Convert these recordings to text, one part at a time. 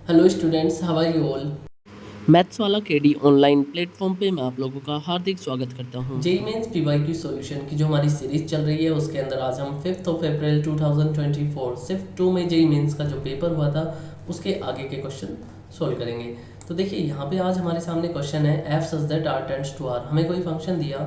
Hello students, how are you all. Maths वाला KD online platform पे मैं आप लोगों का हार्दिक स्वागत करता हूँ। जेई मेंस पीवाईक्यू सॉल्यूशन की जो हमारी सीरीज चल रही है उसके अंदर आज हम 5 अप्रैल 2024 सिर्फ 2 में जेई मेंस का जो पेपर हुआ था उसके आगे के क्वेश्चन सोल्व करेंगे। तो देखिए यहाँ पे आज हमारे सामने क्वेश्चन है f such that R tends to R. हमें कोई फंक्शन दिया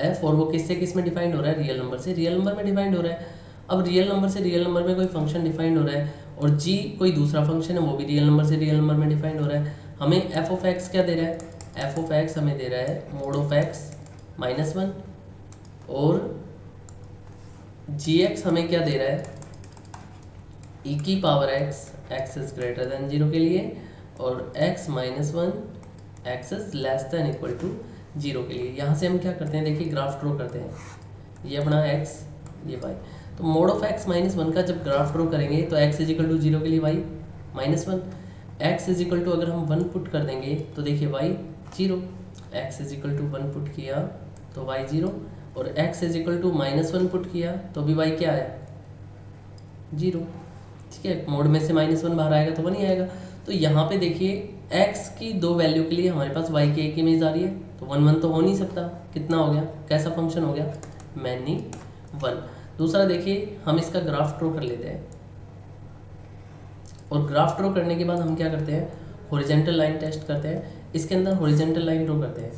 एफ और वो किससे किस में डिफाइंड हो रहा है, रियल नंबर से रियल नंबर में डिफाइंड हो रहा है। अब रियल नंबर से रियल नंबर में कोई फंक्शन डिफाइंड हो रहा है और जी कोई दूसरा फंक्शन है वो भी रियल नंबर से रियल नंबर में डिफाइंड हो रहा है। हमें एफ ऑफ एक्स क्या दे रहा है, एफ ऑफ एक्स हमें दे रहा है मोड ऑफ एक्स -1 और जी एक्स हमें क्या दे रहा है ई की power x, x is greater than 0 के लिए और x -1 x is less than equal to 0 के लिए। यहाँ से हम क्या करते हैं, देखिए ग्राफ ड्रॉ करते हैं। ये अपना x, ये y। तो मोड ऑफ x -1 का जब ग्राफ ड्रॉ करेंगे तो x इज इक्वल टू 0 के लिए y -1, x is equal to अगर हम 1 पुट कर देंगे तो देखिए y 0, x is equal to 1 put किया तो y 0 और x is equal to -1 put किया तो भी y क्या आया 0। ठीक है, मोड में से -1 बाहर आएगा तो 1 ही आएगा। तो यहाँ पे देखिए x की दो वैल्यू के लिए हमारे पास y की एक इमेज आ रही है तो 1 1 तो हो नहीं सकता। कितना हो गया, कैसा फंक्शन हो गया, मैनी 1। दूसरा देखिए हम इसका ग्राफ ड्रॉ कर लेते हैं और ग्राफ ड्रॉ करने के बाद हम क्या करते हैं, हॉरिजॉन्टल लाइन टेस्ट करते हैं। इसके अंदर हॉरिजॉन्टल लाइन ड्रॉ करते हैं।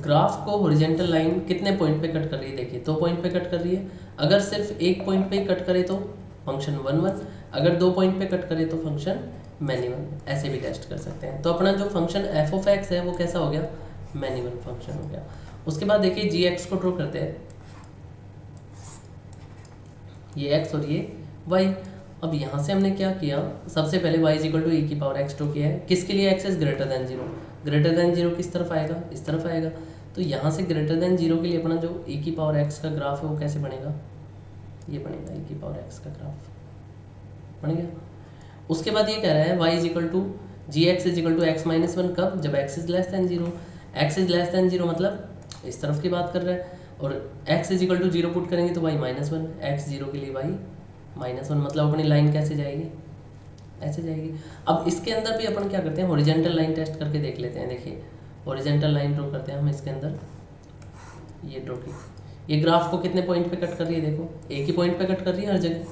ग्राफ को हॉरिजॉन्टल लाइन कितने पॉइंट पे कट कर रही है, देखिए 2 पॉइंट पे कट कर रही है। अगर सिर्फ एक पॉइंट पे कट करे तो फंक्शन 1 1, अगर 2 पॉइंट पे कट करे तो फंक्शन मैनी 1। ऐसे भी टेस्ट कर सकते हैं। तो अपना जो फंक्शन एफ ऑफ एक्स है वो कैसा हो गया, मैनी 1 फंक्शन हो गया। उसके बाद देखिए जी एक्स को ड्रॉ करते हैं, ये एक्स और ये वाई। अब यहाँ से हमने क्या किया, सबसे पहले y is equal to e की पावर एक्स ड्रॉ किया है। किसके लिए x is greater than 0, greater than 0 किस तरफ आएगा, इस तरफ आएगा। तो यहाँ से ग्रेटर देन 0 के लिए अपना जो e की पावर x का ग्राफ है वो कैसे बनेगा, ये बनेगा e की पावर x का ग्राफ बन गया। उसके बाद ये कह रहा है y is equal to g x is equal to x -1 कब, जब x is less than 0। x is less than 0 मतलब इस तरफ की बात कर रहा है और x is equal to 0 put करेंगे तो y -1, x 0 के लिए y -1 मतलब अपनी लाइन कैसे जाएगी, ऐसे जाएगी। अब इसके अंदर भी अपन क्या करते हैं, हॉरिजॉन्टल लाइन टेस्ट करके देख लेते हैं। देखिए हॉरिजॉन्टल लाइन ड्रॉ करते हैं हम इसके अंदर, ये ड्रॉ की, ये ग्राफ को कितने पॉइंट पे कट कर रही है, देखो एक ही पॉइंट पे कट कर रही है हर जगह,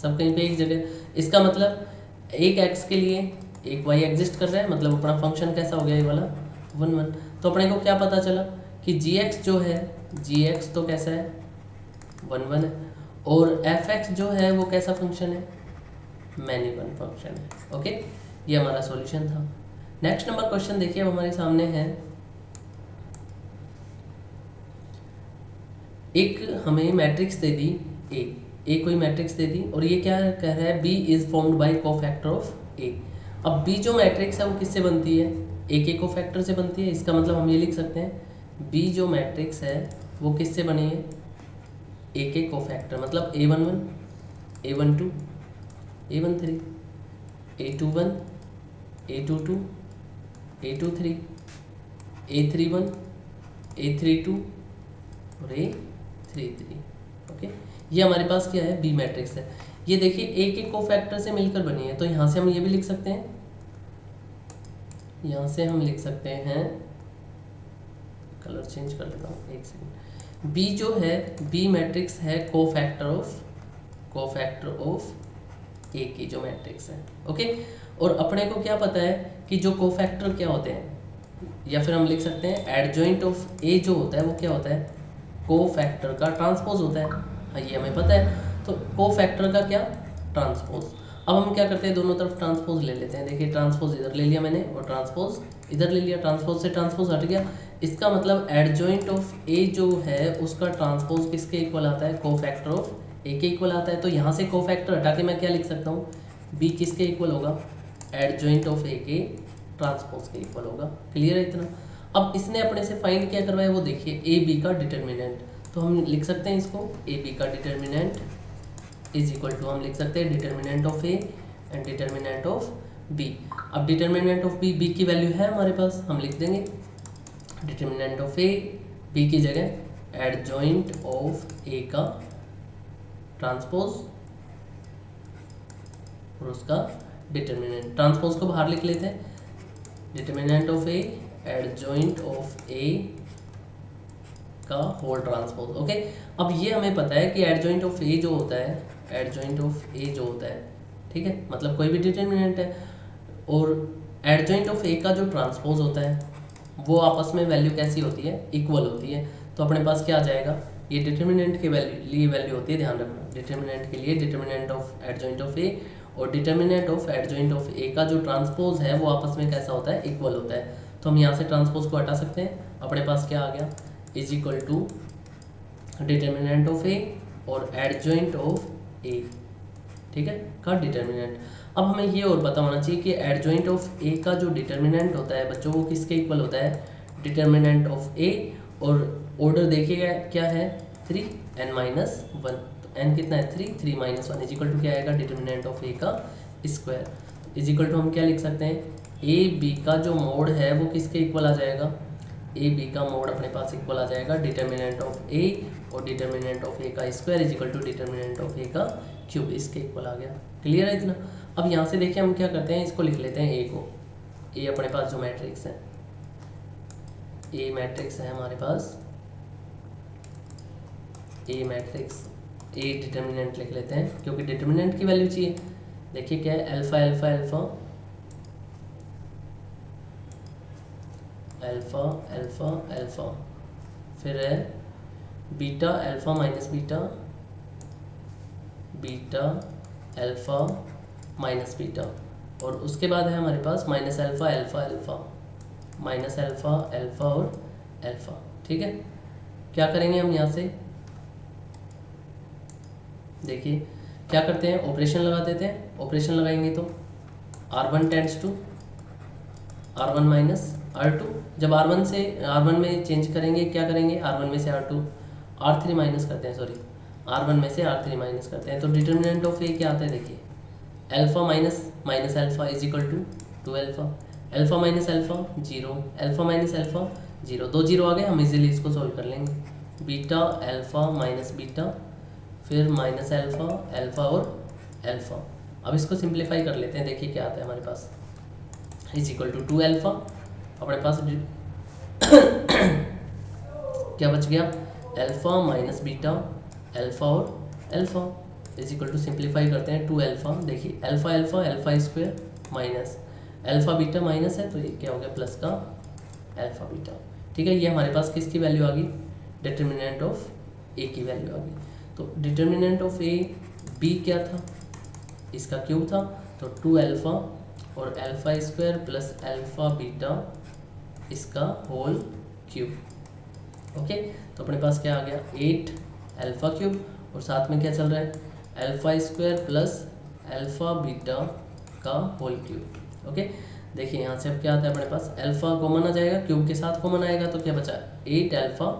सब कहीं पे एक जगह। इसका मतलब एक x के लिए एक y एग्जिस्ट कर रहा है, मतलब अपना फंक्शन कैसा हो गया ये वाला 1 1। तो अपने को क्या पता चला कि gx जो है, gx तो कैसा है 1 1 है और fx जो है वो कैसा फंक्शन है, मैनी 1 फंक्शन है। ओके, ये हमारा सॉल्यूशन था। नेक्स्ट नंबर क्वेश्चन देखिए अब हमारे सामने है, एक हमें मैट्रिक्स दे दी ए कोई मैट्रिक्स दे दी और ये क्या कह रहा है, B is formed by cofactor of A. अब बी जो मैट्रिक्स है वो किससे बनती है, ए के कोफैक्टर से बनती है। इसका मतलब हम ये लिख सकते हैं बी जो मैट्रिक्स है वो किससे बनी है, ए के कोफैक्टर, मतलब A11, A12, A13, A21, A22, A23, A31, A32 और A33। ओके, ये हमारे पास क्या है, बी मैट्रिक्स है। ये देखिए ए के कोफैक्टर से मिलकर बनी है। तो यहाँ से हम ये भी लिख सकते हैं, यहाँ से हम लिख सकते हैं, कलर चेंज कर देता हूँ एक सेकंड। बी जो है, बी मैट्रिक्स है कोफैक्टर ऑफ ए की जो मैट्रिक्स है। ओके, और अपने को क्या पता है कि जो कोफैक्टर क्या होते हैं, या फिर हम लिख सकते हैं एडजॉइंट ऑफ ए जो होता है वो क्या होता है, कोफैक्टर का ट्रांसपोज होता है। हाँ, ये हमें पता है। तो कोफैक्टर का क्या, ट्रांसपोज। अब हम क्या करते हैं, दोनों तरफ ट्रांसपोज ले लेते हैं। देखिए ट्रांसपोज इधर ले लिया मैंने और ट्रांसपोज इधर ले लिया, ट्रांसपोज से ट्रांसपोज हट गया। इसका मतलब एडजॉइंट ऑफ ए जो है उसका ट्रांसपोज किसके इक्वल आता है, कोफैक्टर ऑफ ए के इक्वल आता है। तो यहाँ से कोफैक्टर हटा के मैं क्या लिख सकता हूँ, बी किसके इक्वल होगा, एडजॉइंट ऑफ ए के ट्रांसपोज के इक्वल होगा। क्लियर है इतना। अब इसने अपने से फाइंड क्या करवाया वो देखिए, ए बी का डिटर्मिनेंट। तो हम लिख सकते हैं इसको, ए बी का डिटर्मिनेंट इज इक्वल टू, हम लिख सकते हैं determinant of A and determinant of B. अब डिटर्मिनेंट ऑफ बी, बी की वैल्यू है हमारे पास, हम लिख देंगे डिटर्मिनेंट ऑफ ए, बी की जगह एडजॉइंट ऑफ ए का ट्रांसपोज और उसका डिटर्मिनेंट। ट्रांसपोज को बाहर लिख लेते हैं, determinant of A adjoint of A का होल ट्रांसपोज। ओके, अब ये हमें पता है कि एडजॉइंट ऑफ ए जो होता है, एडजॉइंट ऑफ ए जो होता है, ठीक है, मतलब कोई भी डिटर्मिनेंट है, और एडजॉइंट ऑफ ए का जो ट्रांसपोज होता है वो आपस में वैल्यू कैसी होती है, इक्वल होती है। तो अपने पास क्या आ जाएगा, ये डिटर्मिनेंट के लिए वैल्यू होती है, ध्यान रखना, डिटर्मिनेंट के लिए determinant of adjoint of A और determinant of adjoint of A का जो ट्रांसपोज है वो आपस में कैसा होता है, इक्वल होता है। तो हम यहाँ से ट्रांसपोज को हटा सकते हैं, अपने पास क्या आ गया, is equal to determinant of A और एडजॉइंट ऑफ ए, ठीक है, का डिटर्मिनेंट। अब हमें ये और पता होना चाहिए कि एडजॉइंट ऑफ ए का जो डिटर्मिनेंट होता है बच्चों वो किसके इक्वल होता है, डिटर्मिनेंट ऑफ ए, और ऑर्डर देखिएगा क्या है 3n-1, तो n कितना है 3 इज इक्वल टू क्या आएगा, डिटर्मिनेंट ऑफ ए का स्क्वायर, इज इक्वल टू हम क्या लिख सकते हैं, ए बी का जो मोड है वो किसके इक्वल आ जाएगा, ए बी का मोड अपने पास इक्वल आ जाएगा डिटर्मिनेंट ऑफ ए और डिटर्मिनेंट ऑफ ए का square is equal to determinant of A का क्यूब, इसके इक्वल आ गया। क्लियर है इतना। अब यहाँ से देखिए हम क्या करते हैं, इसको लिख लेते हैं ए को, ए अपने पास जो मैट्रिक्स है, ए मैट्रिक्स है हमारे पास, ए मैट्रिक्स, ए डिटर्मिनेंट लिख लेते हैं क्योंकि डिटर्मिनेंट की वैल्यू चाहिए। देखिए क्या है, alpha alpha alpha alpha alpha alpha, फिर है beta alpha minus beta, beta alpha minus beta, और उसके बाद है हमारे पास minus alpha alpha alpha, minus alpha alpha और अल्फा, ठीक है। क्या करेंगे हम यहाँ से, देखिए क्या करते हैं, ऑपरेशन लगा देते हैं, ऑपरेशन लगाएंगे तो R1 tends to R1 minus R2, जब R1 से R1 में चेंज करेंगे क्या करेंगे, R1 में से R2 R3 माइनस करते हैं, सॉरी R1 में से R3 माइनस करते हैं, तो डिटर्मिनेंट ऑफ ए क्या आता है, देखिए alpha minus minus alpha is equal to 2 alpha, alpha minus alpha 0, alpha minus alpha 0, 2 0 आ गए, हम इजीली इसको सोल्व कर लेंगे, बीटा अल्फा माइनस बीटा, फिर माइनस अल्फा अल्फा और अल्फा। अब इसको सिंप्लीफाई कर लेते हैं, देखिए क्या आता है हमारे पास, इज इक्वल टू 2 अल्फा, अपने पास क्या बच गया, अल्फा माइनस बीटा अल्फा और alpha is equal to, simplify करते हैं 2 अल्फा, देखिए alpha alpha alpha square minus alpha beta minus है तो ये क्या हो गया प्लस का अल्फा बीटा, ठीक है। ये हमारे पास किसकी वैल्यू आ गई, डिटर्मिनेंट ऑफ ए की वैल्यू आ गई। तो डिटर्मिनेंट ऑफ ए बी क्या था, इसका क्यूब था, तो 2 अल्फा और alpha square plus alpha beta इसका होल क्यूब। ओके, तो अपने पास क्या आ गया 8 अल्फा क्यूब और साथ में क्या चल रहा है alpha square plus alpha beta का होल क्यूब। ओके, देखिए यहाँ से अब क्या आता है अपने पास, अल्फा कॉमन आ जाएगा, क्यूब के साथ कॉमन आएगा तो क्या बचा 8 अल्फा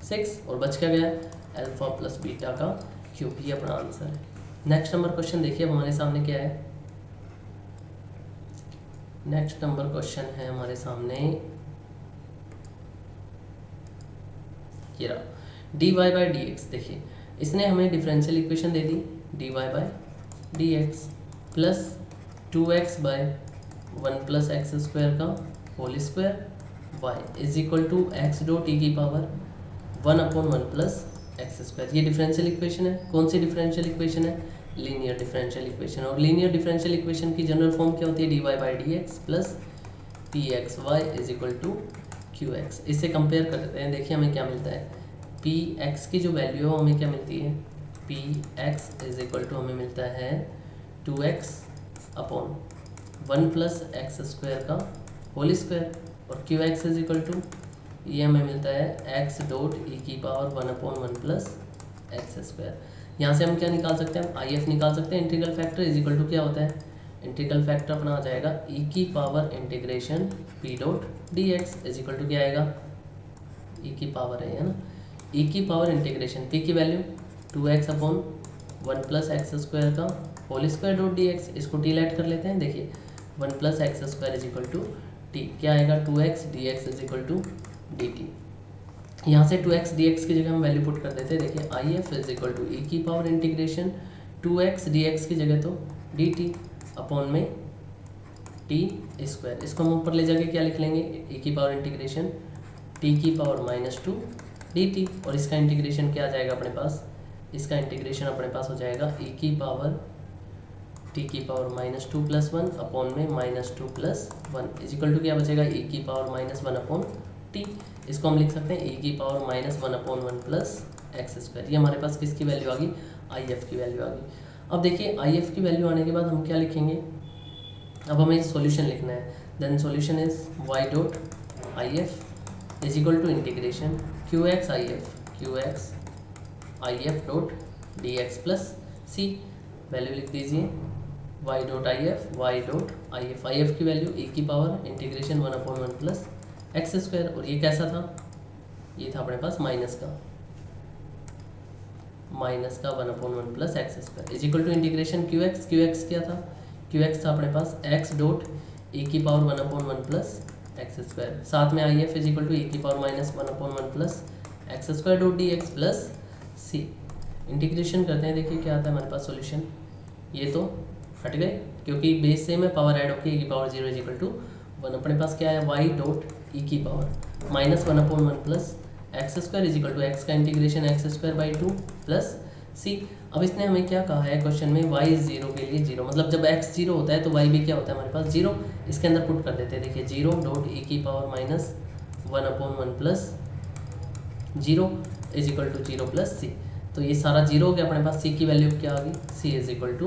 6 और बच क्या गया अल्फा प्लस बीटा का क्यूब, ही अपना आंसर है। नेक्स्ट नंबर क्वेश्चन देखिए अब हमारे सामने क्या है, नेक्स्ट नंबर क्वेश्चन है हमारे सामने ये रहा dy बाई डी एक्स। देखिए इसने हमें डिफरेंशियल इक्वेशन दे दी dy by d x plus 2x by 1 plus x square का whole square y is equal to x dot e की पावर 1/1 प्लस एक्स स्क्वायर। ये डिफरेंशियल इक्वेशन है, कौन सी डिफरेंशियल इक्वेशन है, लीनियर डिफरेंशियल इक्वेशन। और लीनियर डिफरेंशियल इक्वेशन की general form क्या होती है, dy by d x plus p x y is equal to q x. इससे कंपेयर करते हैं, देखिए हमें क्या मिलता है, पी एक्स की जो वैल्यू है हमें क्या मिलती है, P x is equal to हमें मिलता है 2x upon 1 plus x square का होल स्क्वायर, और Q x is equal to ये हमें मिलता है x डॉट ई की पावर 1/1 प्लस एक्स स्क्वायर। यहाँ से हम क्या निकाल सकते हैं, आई एफ निकाल सकते हैं, integral factor is equal to क्या होता है, इंटीग्रल फैक्टर अपना आ जाएगा ई की power integration p dot d x is equal to क्या आएगा, ई की पावर है ना, ई की पावर इंटीग्रेशन पी की value 2x upon 1 plus x square का whole square dot d x, इसको टी लेट कर लेते हैं। देखिए 1 plus x square is equal to t, क्या आएगा 2x d x is equal to d t. यहाँ से 2x dx की जगह हम वैल्यू पुट कर देते हैं, देखिए I F is equal to e की पावर इंटीग्रेशन 2x dx की जगह तो dt अपॉन में टी स्क्वायर। इसको हम ऊपर ले जाके क्या लिख लेंगे, ए की पावर इंटीग्रेशन टी की पावर -2 dt, और इसका इंटीग्रेशन क्या आ जाएगा अपने पास, इसका इंटीग्रेशन अपने पास हो जाएगा e की पावर टी की पावर -2 + 1 अपॉन में -2 + 1 इजिकल टू क्या बचेगा, e की पावर -1 अपॉन टी। इसको हम लिख सकते हैं e की पावर -1 अपॉन 1 + x²। ये हमारे पास किसकी वैल्यू आ गई, आई एफ की वैल्यू आ गई। अब देखिए आई एफ की वैल्यू आने के बाद हम क्या लिखेंगे, अब हमें सॉल्यूशन लिखना है। Then solution is y dot I F is equal to integration QX I F dot dx plus C. Value लिख दीजिए y डॉट आई एफ की वैल्यू e की पावर इंटीग्रेशन 1/1 + x²। और ये कैसा था, ये था अपने पास माइनस का 1/1 + x² is equal to integration QX क्या था, QX था अपने पास x डॉट e की पावर 1/1 + x²। साथ में I F is equal to e की power -1/1 + x² dot dx plus C. इंटीग्रेशन करते हैं, देखिए क्या आता है हमारे पास सॉल्यूशन, ये तो हट गए क्योंकि बेस सेम है, पावर ऐड होकर e की पावर 0 इज इक्वल टू 1। अपने पास क्या है y डॉट e की power -1/1 + x² is equal to x का इंटीग्रेशन x²/2 प्लस सी। अब इसने हमें क्या कहा है क्वेश्चन में, y 0 के लिए 0, मतलब जब x 0 होता है तो y भी क्या होता है हमारे पास 0। इसके अंदर पुट कर देते हैं, देखिए 0 डॉट e की power -1/1 + 0 is equal to 0 plus C. तो ये सारा 0 हो गया अपने पास, c की वैल्यू क्या आ गई, c इज इक्वल टू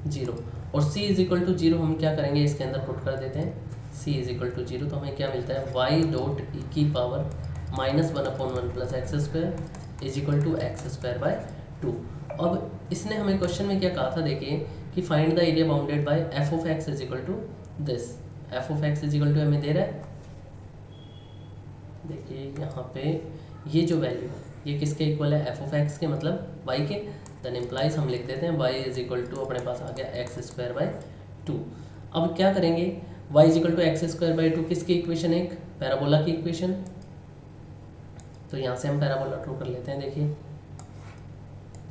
0। और c इज इक्वल टू 0 हम क्या करेंगे, इसके अंदर पुट कर देते हैं c इज इक्वल टू 0। तो हमें क्या मिलता है, y डॉट e की power -1/1 + x² is equal to x²/2। अब इसने हमें क्वेश्चन में क्या कहा था, देखिए कि find the area bounded by f of x is equal to this. f of x is equal to हमें दे रहा है, देखिए यहाँ पे ये जो वैल्यू है ये किसके इक्वल है, f ऑफ x के, मतलब y के। देन इम्प्लाइज हम लिख देते हैं y इज इक्वल टू अपने पास आ गया x²/2। अब क्या करेंगे, y is equal to x²/2 किसकी इक्वेशन, एक पैराबोला की इक्वेशन। तो यहाँ से हम पैराबोला ड्रॉ कर लेते हैं, देखिए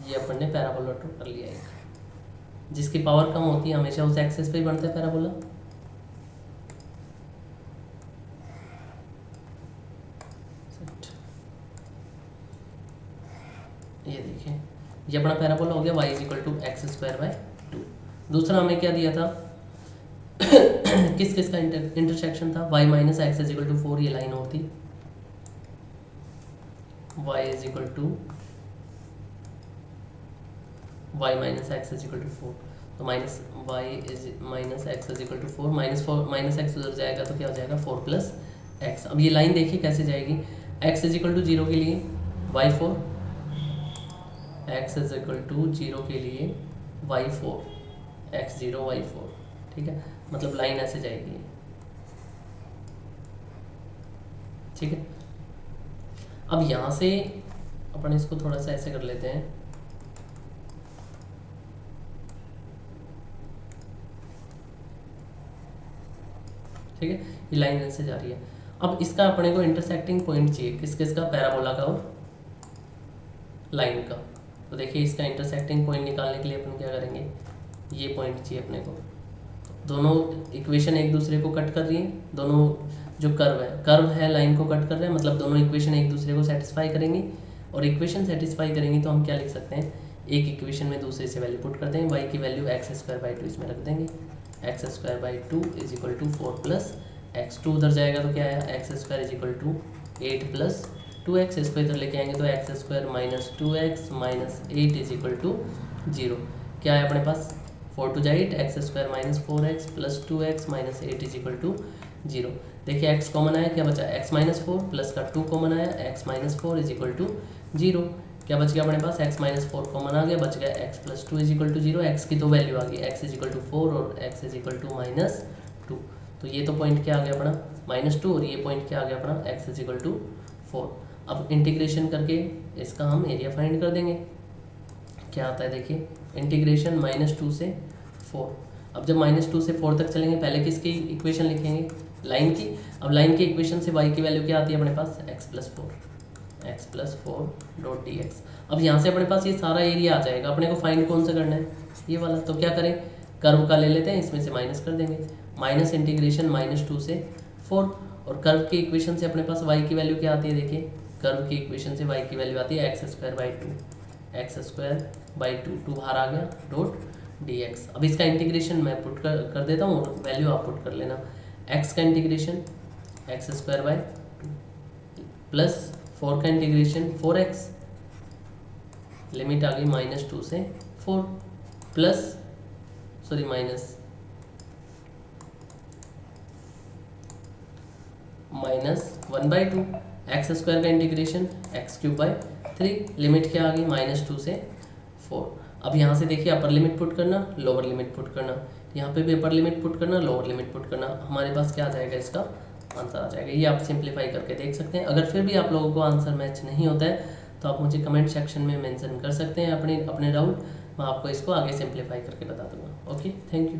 ये अपन ने पैराबोला ड्रॉ कर लिया एक, जिसकी पावर कम होती है हमेशा उस एक्सिस पे ही बनता है पैराबोला। ये देखिए ये अपना पैराबोला हो गया y is equal to x²/2। दूसरा हमें क्या दिया था किस किस का इंटरसेक्शन था, y - x is equal to 4, ये लाइन होती y is equal to y - x is equal to 4। तो minus y is -x is equal to 4 -x उधर जाएगा तो क्या हो जाएगा 4 + x। अब ये लाइन देखिए कैसे जाएगी, x इज इक्वल टू 0 के लिए y4, x is equal to 0 के लिए y4, x0 y4, ठीक है, मतलब लाइन ऐसे जाएगी, ठीक है। अब यहाँ से अपन इसको थोड़ा सा ऐसे कर लेते हैं, ठीक है, ये लाइन ऐसे जा रही है। अब इसका अपने को इंटरसेक्टिंग पॉइंट चाहिए, किस किस का, पैराबोला का और लाइन का। तो देखिए इसका इंटरसेक्टिंग पॉइंट निकालने के लिए अपन क्या करेंगे, ये पॉइंट चाहिए अपने को। दोनों इक्वेशन एक दूसरे को कट कर रही है, दोनों जो कर्व है लाइन को कट कर रहे हैं, मतलब दोनों इक्वेशन एक दूसरे को सेटिस्फाई करेंगी। और इक्वेशन सेटिस्फाई करेंगी तो हम क्या लिख सकते हैं, एक इक्वेशन में दूसरे से वैल्यू पुट करते हैं, y की वैल्यू x²/2 इसमें रख देंगे, x²/2 is equal to 4 + x2 उधर जाएगा तो क्या आया, x² is equal to 8 + 2x। इसको इधर लेके आएंगे तो x² - 2x - 8 is equal to 0। क्या है अपने पास, 4 × 8 x² - 4x + 2x - 8 is equal to 0। देखिए x कॉमन आया, क्या बचा x - 4 प्लस का 2 कॉमन आया, x - 4 इज इक्वल टू 0। क्या बच गया अपने पास, x - 4 कॉमन आ गया, बच गया x + 2 is equal to 0। x की दो वैल्यू आ गई, x इज इक्वल टू 4 और x इज इक्वल टू -2। तो ये तो पॉइंट क्या आ गया अपना -2, और ये पॉइंट क्या आ गया अपना x इज इक्वल टू 4। अब इंटीग्रेशन करके इसका हम एरिया फाइंड कर देंगे। क्या आता है देखिए, इंटीग्रेशन -2 से 4। अब जब -2 से 4 तक चलेंगे, पहले किसकी इक्वेशन लिखेंगे, लाइन की। अब लाइन की इक्वेशन से y की वैल्यू क्या आती है अपने पास, x + 4 डॉट dx। अब यहाँ से अपने पास ये सारा एरिया आ जाएगा, अपने को फाइंड कौन सा करना है, ये वाला। तो क्या करें, कर्व का ले लेते हैं, इसमें से माइनस कर देंगे, माइनस इंटीग्रेशन -2 से 4, और कर्व की इक्वेशन से अपने पास y की वैल्यू क्या आती है, देखिए कर्व की इक्वेशन से y की वैल्यू आती है x² 2 बाहर आ गया डॉट dx। अब इसका इंटीग्रेशन मैं पुट कर देता हूँ, वैल्यू आप पुट कर लेना, x का इंटीग्रेशन x² 2 प्लस 4 का इंटीग्रेशन 4x, लिमिट आ गई -2 से 4 प्लस माइनस 1/2 x² का इंटीग्रेशन x³ 3, लिमिट क्या आ गई -2 से 4। अब यहाँ से देखिए अपर लिमिट पुट करना, लोअर लिमिट पुट करना, यहाँ पे भी अपर लिमिट पुट करना, लोअर लिमिट पुट करना, हमारे पास क्या आ जाएगा, इसका आंसर आ जाएगा। ये आप सिंप्लीफाई करके देख सकते हैं। अगर फिर भी आप लोगों को आंसर मैच नहीं होता है तो आप मुझे कमेंट सेक्शन में मेंशन कर सकते हैं अपने डाउट, मैं आपको इसको आगे सिंप्लीफाई करके बता दूंगा। Okay, thank you.